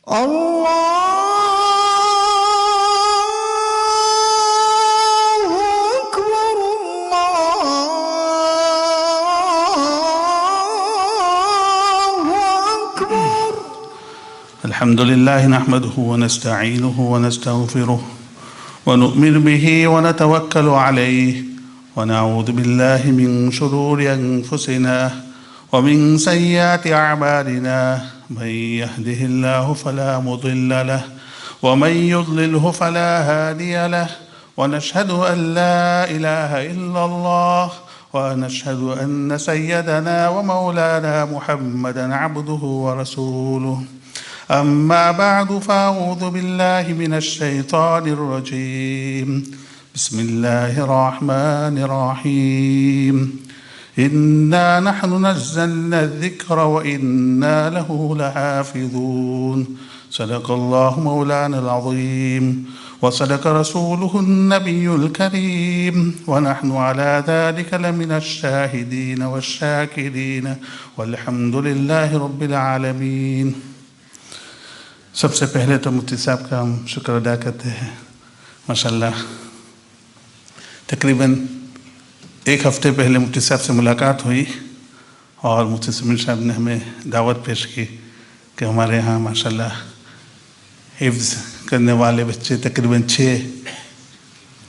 الله أكبر الله أكبر. الحمد لله نحمده ونستعينه ونستغفره ونؤمن به ونتوكل عليه ونعوذ بالله من شرور أنفسنا ومن سيئات أعمالنا من يهده الله فلا مضل له ومن يضلله فلا هادي له ونشهد أن لا إله إلا الله ونشهد أن سيدنا ومولانا محمدا عبده ورسوله. أما بعد فأعوذ بالله من الشيطان الرجيم. بسم الله الرحمن الرحيم. إنا نحن نزلنا الذكر وإنا له لحافظون. صدق الله مولانا العظيم وصدق رسوله النبي الكريم ونحن على ذلك لمن الشاهدين والشاكرين والحمد لله رب العالمين. سب سے پہلے تو مفتی صاحب کا ہم شکر ادا کرتے ہیں. ماشاءاللہ تقریباً ایک ہفتے پہلے مفتی صاحب سے ملاقات ہوئی اور مفتی سمیر صاحب نے ہمیں دعوت پیش کی کہ ہمارے ہاں ماشاءاللہ حفظ کرنے والے بچے تقریباً 6.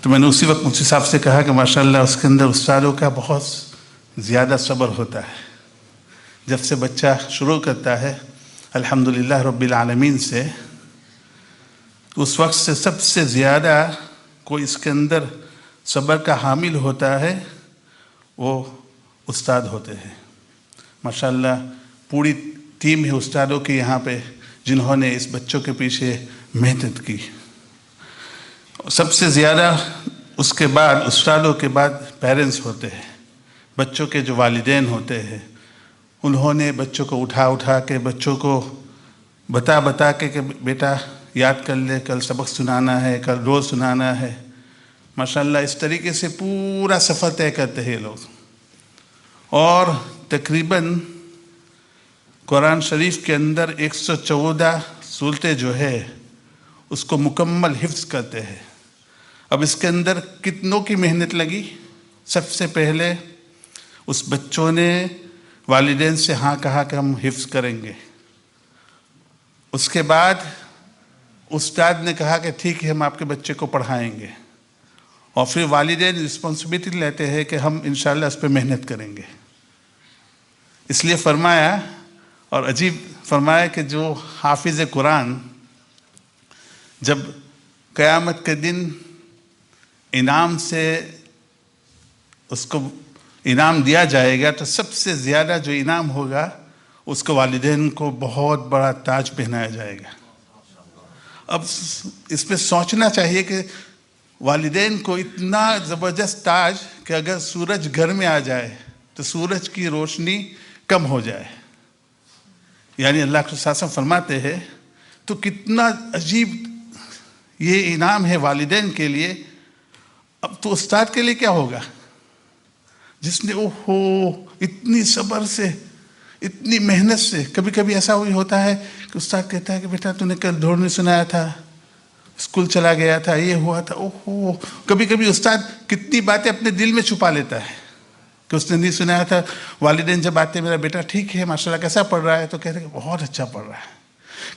تو میں نے اسی وقت مفتی صاحب سے کہا کہ ماشاءاللہ اس کے اندر استادوں کا بہت زیادہ صبر ہوتا ہے. جب سے بچہ شروع کرتا ہے الحمدللہ رب العالمین سے، اس وقت سے سب سے زیادہ کوئی اس کے اندر صبر کا حامل ہوتا ہے وہ استاد ہوتے ہیں. ماشاءاللہ پوری ٹیم ہے استادوں کے یہاں پہ جنہوں نے اس بچوں کے پیچھے محنت کی. سب سے زیادہ اس کے بعد استادوں کے بعد پیرنٹس ہوتے ہیں، بچوں کے جو والدین ہوتے ہیں. انہوں نے بچوں کو اٹھا کے بچوں کو بتا کے کہ بیٹا یاد کر لے، کل سبق سنانا ہے، کل روز سنانا ہے. ماشاءاللہ اس طریقے سے پورا سفر طے کرتے ہیں لوگ. اور تقریباً قرآن شریف کے اندر 114 صورتیں جو ہے اس کو مکمل حفظ کرتے ہیں. اب اس کے اندر کتنوں کی محنت لگی؟ سب سے پہلے اس بچوں نے والدین سے ہاں کہا کہ ہم حفظ کریں گے. اس کے بعد استاد نے کہا کہ ٹھیک ہے ہم آپ کے بچے کو پڑھائیں گے. اور پھر والدین رسپانسبلٹی لیتے ہیں کہ ہم انشاءاللہ اس پہ محنت کریں گے. اس لیے فرمایا اور عجیب فرمایا کہ جو حافظ قرآن جب قیامت کے دن انعام سے اس کو انعام دیا جائے گا تو سب سے زیادہ جو انعام ہوگا اس کو والدین کو بہت بڑا تاج پہنایا جائے گا. اب اس پہ سوچنا چاہیے کہ والدین کو اتنا زبردست تاج کہ اگر سورج گھر میں آ جائے تو سورج کی روشنی کم ہو جائے. یعنی اللہ کے رسول فرماتے ہیں تو کتنا عجیب یہ انعام ہے والدین کے لیے. اب تو استاد کے لیے کیا ہوگا جس نے اتنی صبر سے اتنی محنت سے. کبھی کبھی ایسا ہوتا ہے کہ استاد کہتا ہے کہ بیٹا تو نے کل دور نہیں سنایا تھا، اسکول چلا گیا تھا، یہ ہوا تھا. کبھی کبھی استاد کتنی باتیں اپنے دل میں چھپا لیتا ہے کہ اس نے نہیں سنایا تھا. والدین جب آتے ہیں میرا بیٹا ٹھیک ہے ماشاءاللہ کیسا پڑھ رہا ہے تو کہتے ہیں کہ بہت اچھا پڑھ رہا ہے.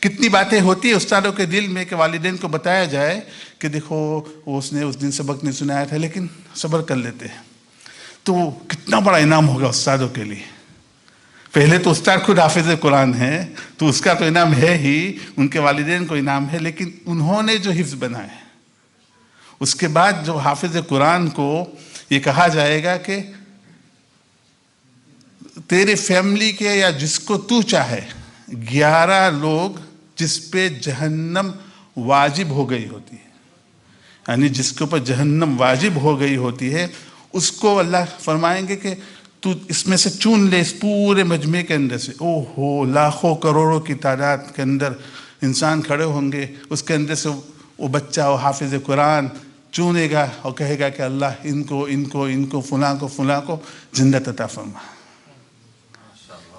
کتنی باتیں ہوتی ہیں استادوں کے دل میں کہ والدین کو بتایا جائے کہ دیکھو اس نے اس دن سبق نہیں سنایا تھا لیکن صبر کر لیتے ہیں. تو کتنا بڑا انعام ہوگا استادوں کے لیے. پہلے تو استاد خود حافظ قرآن ہے تو اس کا تو انعام ہے ہی، ان کے والدین کو انعام ہے، لیکن انہوں نے جو حفظ بنائے. اس کے بعد جو حافظ قرآن کو یہ کہا جائے گا کہ تیرے فیملی کے یا جس کو تو چاہے 11 لوگ جس پہ جہنم واجب ہو گئی ہوتی ہے، یعنی جس کے اوپر جہنم واجب ہو گئی ہوتی ہے اس کو اللہ فرمائیں گے کہ تو اس میں سے چون لے. اس پورے مجمع کے اندر سے لاکھوں کروڑوں کی تعداد کے اندر انسان کھڑے ہوں گے. اس کے اندر سے وہ بچہ وہ حافظ قرآن چونے گا اور کہے گا کہ اللہ ان کو فلاں کو جنت عطا فرما.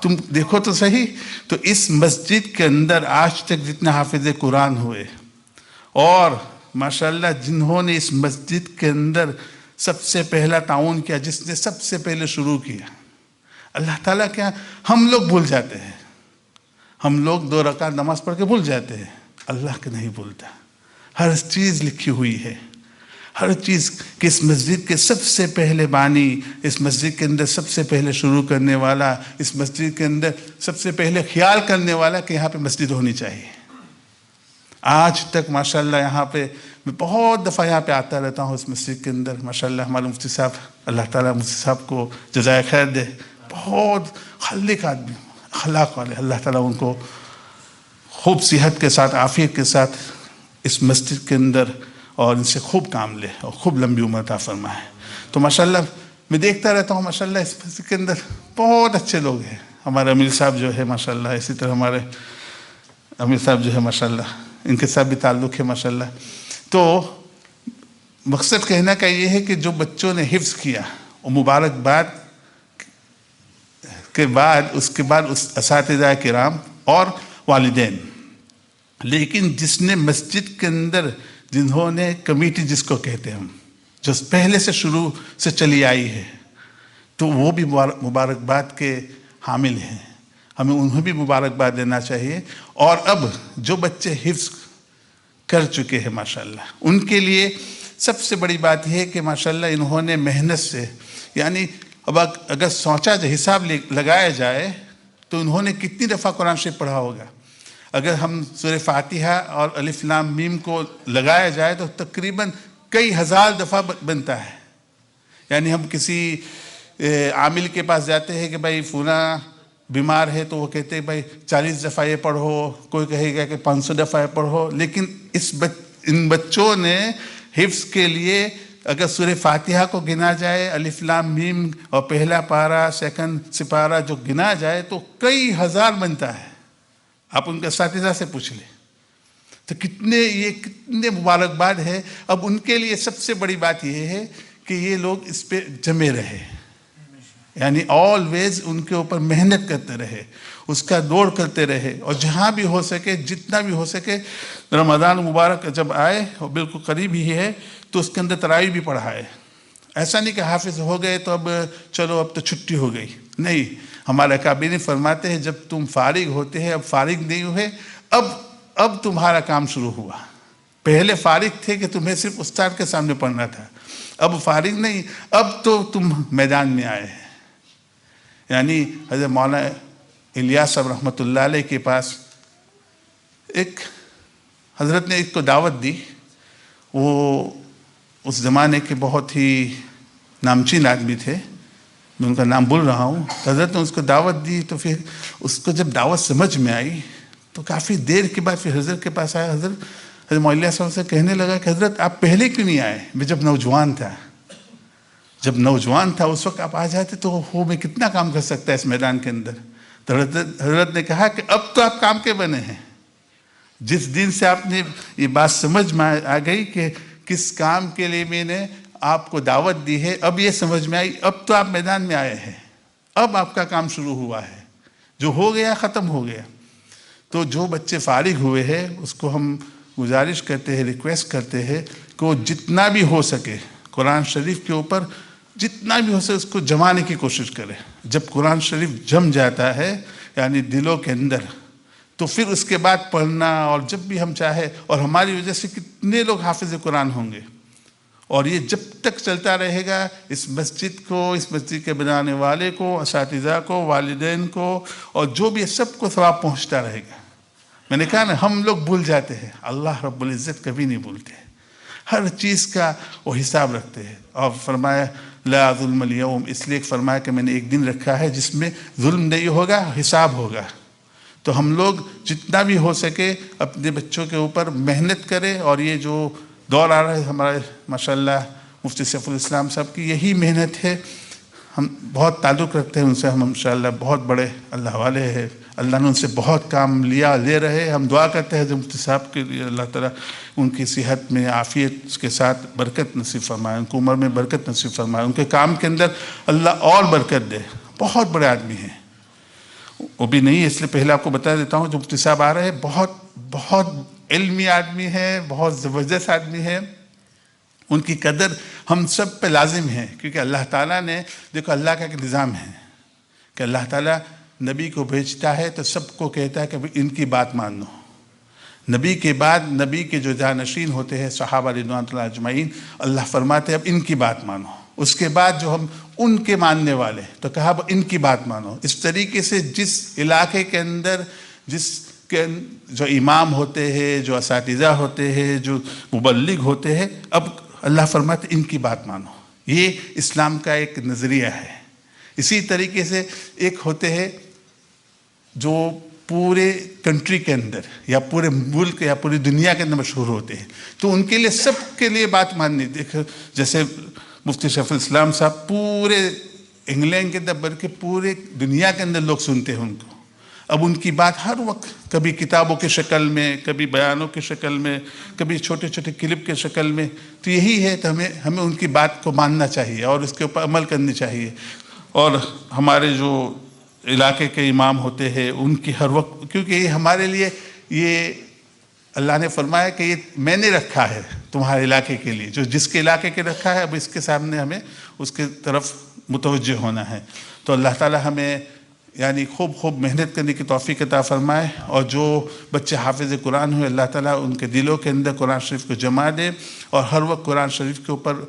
تم دیکھو تو صحیح، تو اس مسجد کے اندر آج تک جتنے حافظ قرآن ہوئے اور ماشاءاللہ جنہوں نے اس مسجد کے اندر سب سے پہلا تعاون کیا، جس نے سب سے پہلے شروع کیا، اللہ تعالیٰ کیا ہم لوگ بھول جاتے ہیں، ہم لوگ 2 رکعت نماز پڑھ کے بھول جاتے ہیں، اللہ کے نہیں بھولتا، ہر چیز لکھی ہوئی ہے، ہر چیز کہ اس مسجد کے سب سے پہلے بانی، اس مسجد کے اندر سب سے پہلے شروع کرنے والا، اس مسجد کے اندر سب سے پہلے خیال کرنے والا کہ یہاں پہ مسجد ہونی چاہیے۔ آج تک ماشاءاللہ یہاں پہ میں بہت دفعہ یہاں پہ آتا رہتا ہوں اس مسجد کے اندر، ماشاءاللہ ہمارے مفتی صاحب، اللہ تعالیٰ مفتی صاحب کو جزائے خیر دے، بہت خلق آدمی، اخلاق والے، اللہ تعالیٰ ان کو خوب صحت کے ساتھ، عافیت کے ساتھ اس مسجد کے اندر اور ان سے خوب کام لے اور خوب لمبی عمر عطا فرمائے۔ تو ماشاءاللہ میں دیکھتا رہتا ہوں ماشاءاللہ اس مسجد کے اندر بہت اچھے لوگ ہیں، ہمارے امیر صاحب جو ہے ماشاءاللہ، اسی طرح ہمارے امیر صاحب جو ہے ماشاءاللہ ان کے ساتھ بھی تعلق ہے ماشاءاللہ۔ تو مقصد کہنا کا یہ ہے کہ جو بچوں نے حفظ کیا وہ مبارکباد کے بعد اس اساتذہ کرام اور والدین، لیکن جس نے مسجد کے اندر جنہوں نے کمیٹی جس کو کہتے ہیں ہم، جو پہلے سے شروع سے چلی آئی ہے، تو وہ بھی مبارکباد کے حامل ہیں، ہمیں انہیں بھی مبارکباد دینا چاہیے۔ اور اب جو بچے حفظ کر چکے ہیں ماشاءاللہ، ان کے لیے سب سے بڑی بات یہ ہے کہ ماشاءاللہ انہوں نے محنت سے، یعنی اب اگر سوچا جائے، حساب لگایا جائے تو انہوں نے کتنی دفعہ قرآن شریف پڑھا ہوگا؟ اگر ہم سورہ فاتحہ اور الف لام میم کو لگایا جائے تو تقریباً کئی ہزار دفعہ بنتا ہے۔ یعنی ہم کسی عامل کے پاس جاتے ہیں کہ بھائی فلاں بیمار ہے تو وہ کہتے ہیں بھائی 40 دفعہ یہ پڑھو، کوئی کہے گا کہ 500 دفعہ یہ پڑھو، لیکن ان بچوں نے حفظ کے لیے اگر سورہ فاتحہ کو گنا جائے، الف لام میم اور پہلا پارہ، سیکنڈ سپارہ جو گنا جائے تو کئی ہزار بنتا ہے۔ آپ ان کے اساتذہ سے پوچھ لیں تو کتنے مبارکباد ہے۔ اب ان کے لیے سب سے بڑی بات یہ ہے کہ یہ لوگ اس پہ جمے رہے، یعنی آلویز ان کے اوپر محنت کرتے رہے، اس کا دوڑ کرتے رہے، اور جہاں بھی ہو سکے، جتنا بھی ہو سکے، رمضان مبارک جب آئے اور بالکل قریب ہی ہے تو اس کے اندر تراویح بھی پڑھائے۔ ایسا نہیں کہ حافظ ہو گئے تو اب چلو اب تو چھٹی ہو گئی، نہیں، ہمارے اکابرین فرماتے ہیں جب تم فارغ ہوتے ہیں، اب فارغ نہیں ہوئے، اب تمہارا کام شروع ہوا۔ پہلے فارغ تھے کہ تمہیں صرف استاد کے سامنے پڑھنا تھا، اب فارغ نہیں، اب تو تم میدان میں آئے ہیں۔ یعنی حضرت مولانا الیاس صاحب رحمۃ اللہ علیہ کے پاس ایک حضرت نے ایک کو دعوت دی، وہ اس زمانے کے بہت ہی نامچین آدمی تھے، میں ان کا نام بھول رہا ہوں، حضرت نے اس کو دعوت دی، تو پھر اس کو جب دعوت سمجھ میں آئی تو کافی دیر کے بعد پھر حضرت کے پاس آیا، حضرت مولانا صاحب سے کہنے لگا کہ حضرت آپ پہلے کیوں نہیں آئے؟ میں جب نوجوان تھا اس وقت آپ آ جاتے تو میں کتنا کام کر سکتا ہے اس میدان کے اندر۔ تو حضرت نے کہا کہ اب تو آپ کام کے بنے ہیں، جس دن سے آپ نے یہ بات سمجھ میں آ گئی کہ کس کام کے لیے میں نے آپ کو دعوت دی ہے، اب یہ سمجھ میں آئی، اب تو آپ میدان میں آئے ہیں، اب آپ کا کام شروع ہوا ہے، جو ہو گیا ختم ہو گیا۔ تو جو بچے فارغ ہوئے ہیں اس کو ہم گزارش کرتے ہیں، ریکویسٹ کرتے ہیں کہ وہ جتنا بھی ہو سکے قرآن شریف کے اوپر جتنا بھی ہو سکے اس کو جمانے کی کوشش کرے۔ جب قرآن شریف جم جاتا ہے یعنی دلوں کے اندر، تو پھر اس کے بعد پڑھنا، اور جب بھی ہم چاہے، اور ہماری وجہ سے کتنے لوگ حافظ قرآن ہوں گے، اور یہ جب تک چلتا رہے گا اس مسجد کو، اس مسجد کے بنانے والے کو، اساتذہ کو، والدین کو، اور جو بھی سب کو ثواب پہنچتا رہے گا۔ میں نے کہا نا ہم لوگ بھول جاتے ہیں، اللہ رب العزت کبھی نہیں بھولتے، ہر چیز کا وہ حساب رکھتے ہیں۔ اور فرمایا لا ظلم اليوم، اس لیے فرمایا کہ میں نے ایک دن رکھا ہے جس میں ظلم نہیں ہوگا، حساب ہوگا۔ تو ہم لوگ جتنا بھی ہو سکے اپنے بچوں کے اوپر محنت کریں، اور یہ جو دور آ رہا ہے ہمارے ماشاءاللہ مفتی سیف الاسلام صاحب کی یہی محنت ہے، ہم بہت تعلق رکھتے ہیں ان سے، ہم انشاءاللہ بہت بڑے اللہ والے ہیں، اللہ نے ان سے بہت کام لے رہے، ہم دعا کرتے ہیں حضرت مفتی صاحب کے لیے اللہ تعالیٰ ان کی صحت میں عافیت کے ساتھ برکت نصیب فرمائے، ان کو عمر میں برکت نصیب فرمائے، ان کے کام کے اندر اللہ اور برکت دے، بہت بڑے آدمی ہیں، وہ بھی نہیں ہے، اس لیے پہلے آپ کو بتا دیتا ہوں جو مفتی صاحب آ رہے ہیں بہت بہت علمی آدمی ہے، بہت زبردست آدمی ہے، ان کی قدر ہم سب پہ لازم ہے، کیونکہ اللہ تعالیٰ نے دیکھو اللہ کا ایک نظام ہے کہ اللہ تعالیٰ نبی کو بھیجتا ہے تو سب کو کہتا ہے کہ ان کی بات مانو. نبی کے بعد نبی کے جو جانشین ہوتے ہیں صحابہ رضوان اللہ اجمعین، اللہ فرماتے ہیں اب ان کی بات مانو. اس کے بعد جو ہم ان کے ماننے والے تو کہا اب ان کی بات مانو. اس طریقے سے جس علاقے کے اندر جو امام ہوتے ہیں، جو اساتذہ ہوتے ہیں، جو مبلغ ہوتے ہیں، اب اللہ فرماتے ان کی بات مانو. یہ اسلام کا ایک نظریہ ہے. اسی طریقے سے ایک ہوتے ہیں جو پورے کنٹری کے اندر یا پورے ملک یا پوری دنیا کے اندر مشہور ہوتے ہیں، تو ان کے لیے سب کے لیے بات ماننی. دیکھو جیسے مفتی شیخ الاسلام صاحب پورے انگلینڈ کے اندر بلکہ پورے دنیا کے اندر لوگ سنتے ہیں ان کو. اب ان کی بات ہر وقت کبھی کتابوں کی شکل میں، کبھی بیانوں کی شکل میں، کبھی چھوٹے چھوٹے کلپ کے شکل میں. تو یہی ہے، تو ہمیں ان کی بات کو ماننا چاہیے اور اس کے اوپر عمل کرنی چاہیے. اور ہمارے جو علاقے کے امام ہوتے ہیں ان کی ہر وقت، کیونکہ یہ ہمارے لیے یہ اللہ نے فرمایا کہ یہ میں نے رکھا ہے تمہارے علاقے کے لیے، جو جس کے علاقے کے رکھا ہے اب اس کے سامنے ہمیں اس کے طرف متوجہ ہونا ہے. تو اللہ تعالی ہمیں یعنی خوب محنت کرنے کی توفیق عطا فرمائے، اور جو بچے حافظ قرآن ہوئے اللہ تعالیٰ ان کے دلوں کے اندر قرآن شریف کو جما دے اور ہر وقت قرآن شریف کے اوپر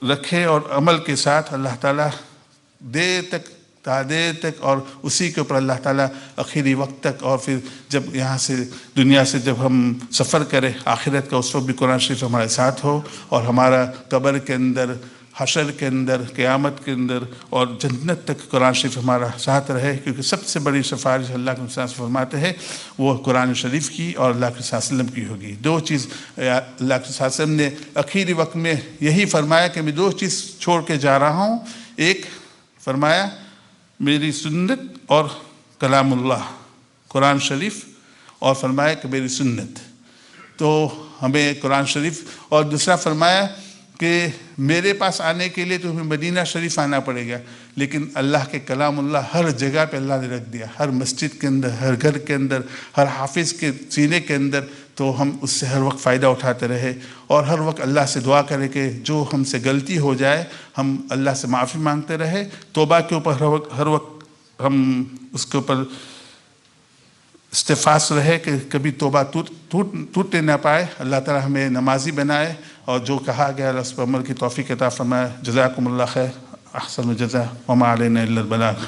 رکھے اور عمل کے ساتھ اللہ تعالیٰ دیر تک دیر تک اور اسی کے اوپر اللہ تعالیٰ آخری وقت تک، اور پھر جب یہاں سے دنیا سے جب ہم سفر کریں آخرت کا، اس وقت بھی قرآن شریف ہمارے ساتھ ہو اور ہمارا قبر کے اندر، حشر کے اندر، قیامت کے اندر اور جنت تک قرآن شریف ہمارا ساتھ رہے. کیونکہ سب سے بڑی سفارش اللہ کے رسول فرماتے ہیں وہ قرآن شریف کی اور اللہ کے رسول وسلم کی ہوگی. دو چیز اللہ کے رسول وسلم نے آخری وقت میں یہی فرمایا کہ میں دو چیز چھوڑ کے جا رہا ہوں. ایک فرمایا میری سنت اور کلام اللہ قرآن شریف، اور فرمایا کہ میری سنت. تو ہمیں قرآن شریف، اور دوسرا فرمایا کہ میرے پاس آنے کے لیے تمہیں مدینہ شریف آنا پڑے گا، لیکن اللہ کے کلام اللہ ہر جگہ پہ اللہ نے رکھ دیا، ہر مسجد کے اندر، ہر گھر کے اندر، ہر حافظ کے سینے کے اندر. تو ہم اس سے ہر وقت فائدہ اٹھاتے رہے اور ہر وقت اللہ سے دعا کرے کہ جو ہم سے غلطی ہو جائے ہم اللہ سے معافی مانگتے رہے. توبہ کے اوپر ہر وقت ہم اس کے اوپر استفاس رہے کہ کبھی توبہ ٹوٹنے نہ پائے. اللہ تعالی ہمیں نمازی بنائے اور جو کہا گیا اس پر عمل کی توفیق عطا فرمائے. جزاکم اللہ خیر، احسن الجزاء وما علینا الا البلاغ.